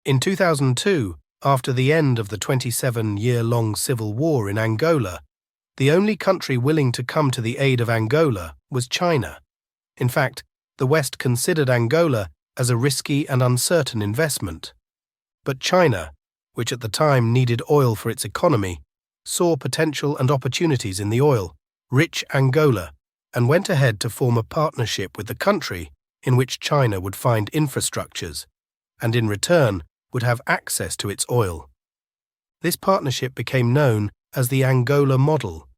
In 2002, after the end of the 27-year-long civil war in Angola, the only country willing to come to the aid of Angola was China. In fact, the West considered Angola as a risky and uncertain investment. But China, which at the time needed oil for its economy, saw potential and opportunities in the oil-rich Angola and went ahead to form a partnership with the country in which China would find infrastructures and in return would have access to its oil. This partnership became known as the Angola model,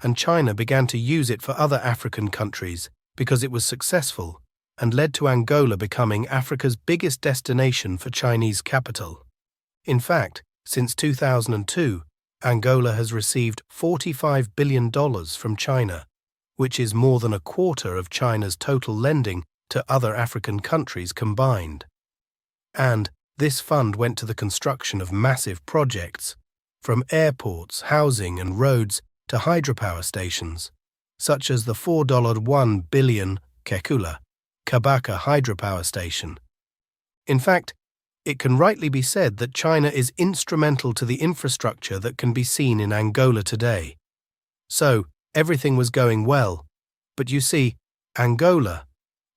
and China began to use it for other African countries because it was successful and led to Angola becoming Africa's biggest destination for Chinese capital. In fact, since 2002, Angola has received $45 billion from China, which is more than a quarter of China's total lending to other African countries combined. And this fund went to the construction of massive projects, from airports, housing and roads to hydropower stations, such as the $4.1 billion Kekula Kabaka hydropower station. In fact, it can rightly be said that China is instrumental to the infrastructure that can be seen in Angola today. So, everything was going well, but you see, Angola,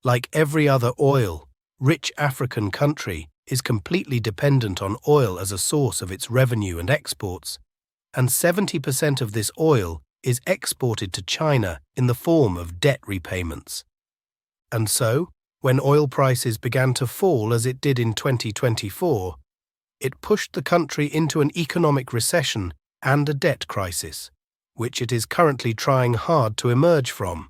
like every other oil-rich African country, is completely dependent on oil as a source of its revenue and exports, and 70% of this oil is exported to China in the form of debt repayments. And so, when oil prices began to fall as it did in 2024, it pushed the country into an economic recession and a debt crisis, which it is currently trying hard to emerge from.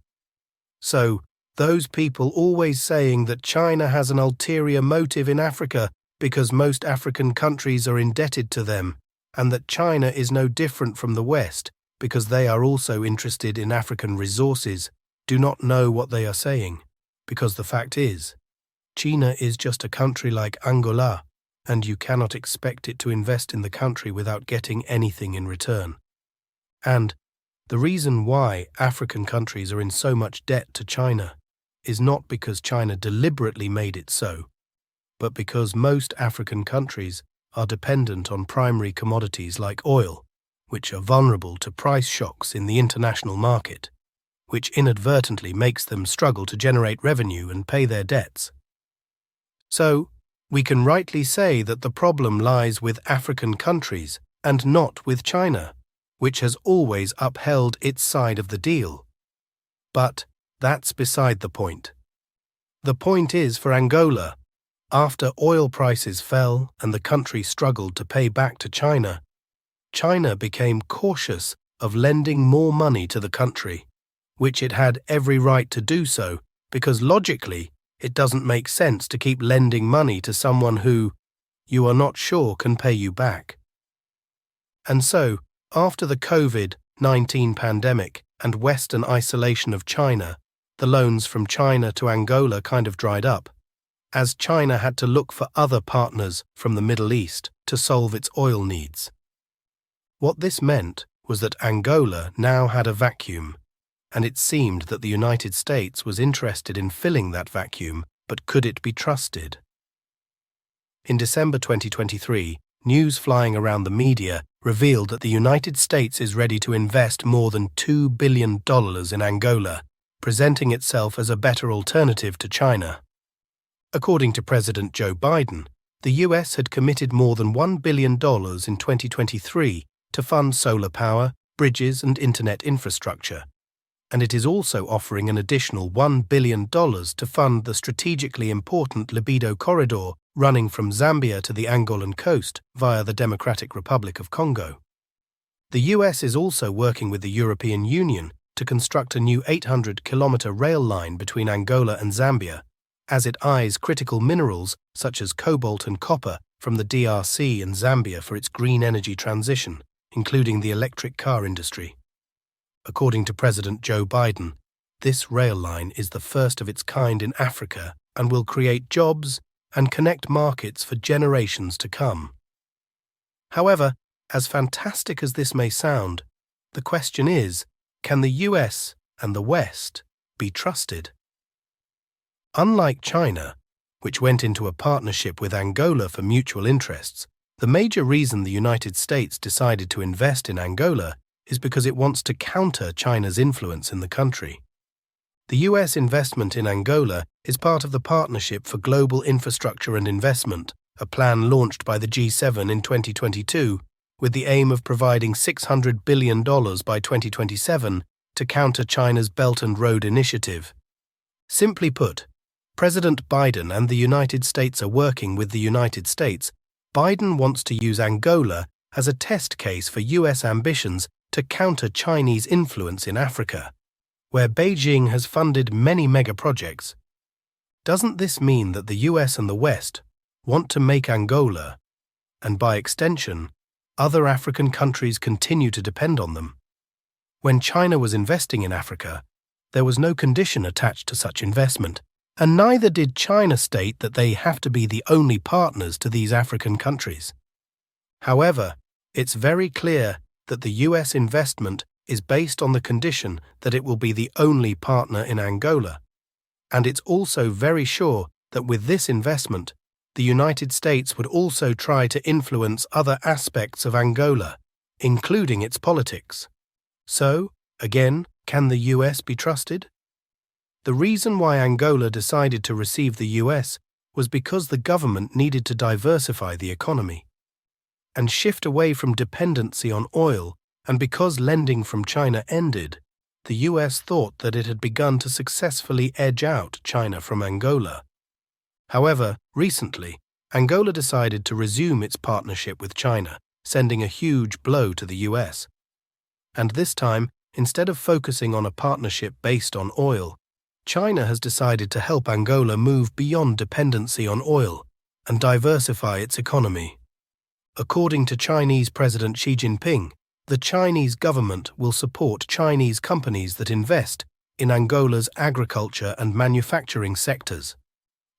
So, those people always saying that China has an ulterior motive in Africa because most African countries are indebted to them, and that China is no different from the West because they are also interested in African resources, do not know what they are saying. Because the fact is, China is just a country like Angola, and you cannot expect it to invest in the country without getting anything in return. And the reason why African countries are in so much debt to China is not because China deliberately made it so, but because most African countries are dependent on primary commodities like oil, which are vulnerable to price shocks in the international market, which inadvertently makes them struggle to generate revenue and pay their debts. So, we can rightly say that the problem lies with African countries and not with China, which has always upheld its side of the deal. But that's beside the point. The point is for Angola, after oil prices fell and the country struggled to pay back to China, China became cautious of lending more money to the country, which it had every right to do so, because logically, it doesn't make sense to keep lending money to someone who, you are not sure can pay you back. And so, after the COVID-19 pandemic and Western isolation of China, the loans from China to Angola kind of dried up, as China had to look for other partners from the Middle East to solve its oil needs. What this meant was that Angola now had a vacuum, and it seemed that the United States was interested in filling that vacuum, but could it be trusted? In December 2023, news flying around the media revealed that the United States is ready to invest more than $2 billion in Angola, presenting itself as a better alternative to China. According to President Joe Biden, the US had committed more than $1 billion in 2023 to fund solar power, bridges and internet infrastructure, and it is also offering an additional $1 billion to fund the strategically important Libido corridor running from Zambia to the Angolan coast via the Democratic Republic of Congo. The US is also working with the European Union to construct a new 800-kilometer rail line between Angola and Zambia, as it eyes critical minerals such as cobalt and copper from the DRC and Zambia for its green energy transition, including the electric car industry. According to President Joe Biden, this rail line is the first of its kind in Africa and will create jobs and connect markets for generations to come. However, as fantastic as this may sound, the question is, can the US and the West be trusted? Unlike China, which went into a partnership with Angola for mutual interests. The major reason the United States decided to invest in Angola is because it wants to counter China's influence in the country. The US investment in Angola is part of the Partnership for Global Infrastructure and Investment, a plan launched by the G7 in 2022, with the aim of providing $600 billion by 2027 to counter China's Belt and Road Initiative. Simply put, President Biden and the United States are working with the United States. Biden wants to use Angola as a test case for US ambitions to counter Chinese influence in Africa, where Beijing has funded many mega-projects. Doesn't this mean that the US and the West want to make Angola, and by extension, other African countries continue to depend on them? When China was investing in Africa, there was no condition attached to such investment, and neither did China state that they have to be the only partners to these African countries. However, it's very clear that the US investment is based on the condition that it will be the only partner in Angola, and it's also very sure that with this investment, the United States would also try to influence other aspects of Angola, including its politics. So, again, can the US be trusted? The reason why Angola decided to receive the US was because the government needed to diversify the economy and shift away from dependency on oil, and because lending from China ended, the US thought that it had begun to successfully edge out China from Angola. However, recently, Angola decided to resume its partnership with China, sending a huge blow to the US. And this time, instead of focusing on a partnership based on oil, China has decided to help Angola move beyond dependency on oil and diversify its economy. According to Chinese President Xi Jinping, the Chinese government will support Chinese companies that invest in Angola's agriculture and manufacturing sectors,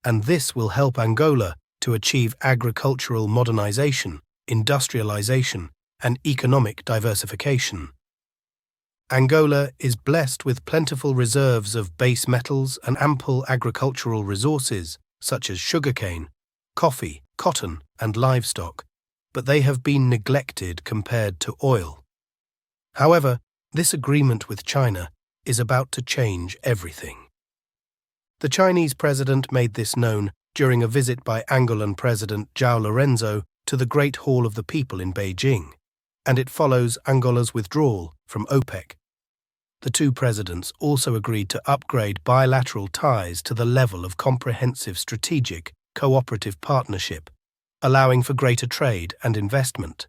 and this will help Angola to achieve agricultural modernization, industrialization, and economic diversification. Angola is blessed with plentiful reserves of base metals and ample agricultural resources such as sugarcane, coffee, cotton, and livestock, but they have been neglected compared to oil. However, this agreement with China is about to change everything. The Chinese president made this known during a visit by Angolan President João Lourenço to the Great Hall of the People in Beijing, and it follows Angola's withdrawal from OPEC. The two presidents also agreed to upgrade bilateral ties to the level of comprehensive strategic cooperative partnership, allowing for greater trade and investment.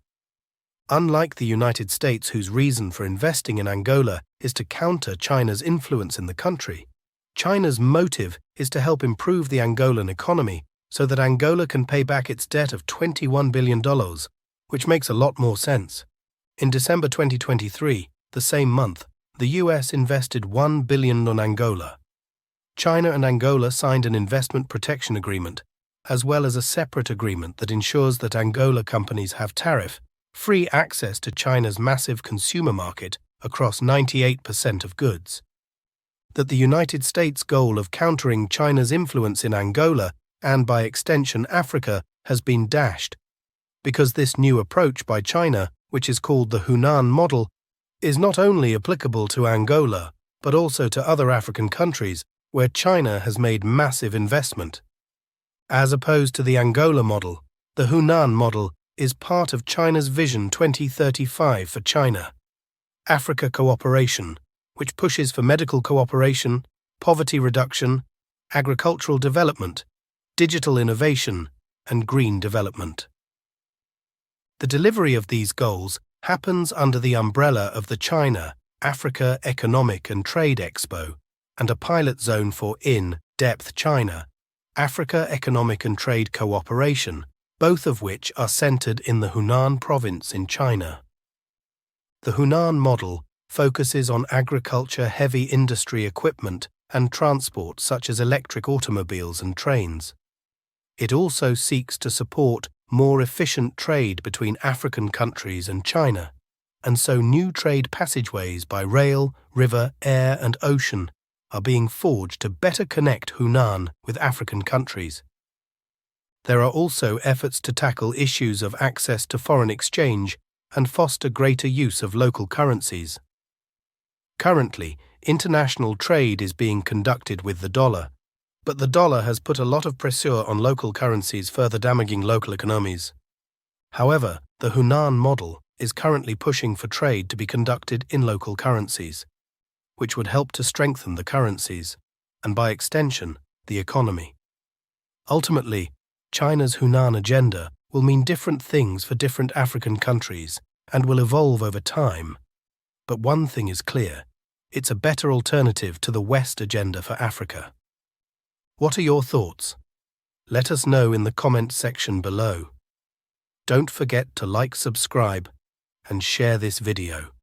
Unlike the United States, whose reason for investing in Angola is to counter China's influence in the country, China's motive is to help improve the Angolan economy so that Angola can pay back its debt of $21 billion, which makes a lot more sense. In December 2023, the same month, the US invested $1 billion on Angola. China and Angola signed an investment protection agreement, as well as a separate agreement that ensures that Angola companies have tariff-free access to China's massive consumer market across 98% of goods. That the United States' goal of countering China's influence in Angola and by extension Africa has been dashed, because this new approach by China, which is called the Hunan model, is not only applicable to Angola, but also to other African countries where China has made massive investment. As opposed to the Angola model, the Hunan model is part of China's Vision 2035 for China, Africa cooperation, which pushes for medical cooperation, poverty reduction, agricultural development, digital innovation, and green development. The delivery of these goals happens under the umbrella of the China-Africa Economic and Trade Expo and a pilot zone for in-depth China, Africa Economic and Trade Cooperation, both of which are centered in the Hunan province in China. The Hunan model focuses on agriculture, heavy industry equipment, and transport such as electric automobiles and trains. It also seeks to support more efficient trade between African countries and China, and so new trade passageways by rail, river, air, and ocean are being forged to better connect Hunan with African countries. There are also efforts to tackle issues of access to foreign exchange and foster greater use of local currencies. Currently, international trade is being conducted with the dollar, but the dollar has put a lot of pressure on local currencies, further damaging local economies. However, the Hunan model is currently pushing for trade to be conducted in local currencies, which would help to strengthen the currencies, and by extension, the economy. Ultimately, China's Hunan agenda will mean different things for different African countries and will evolve over time. But one thing is clear, it's a better alternative to the West agenda for Africa. What are your thoughts? Let us know in the comment section below. Don't forget to like, subscribe, and share this video.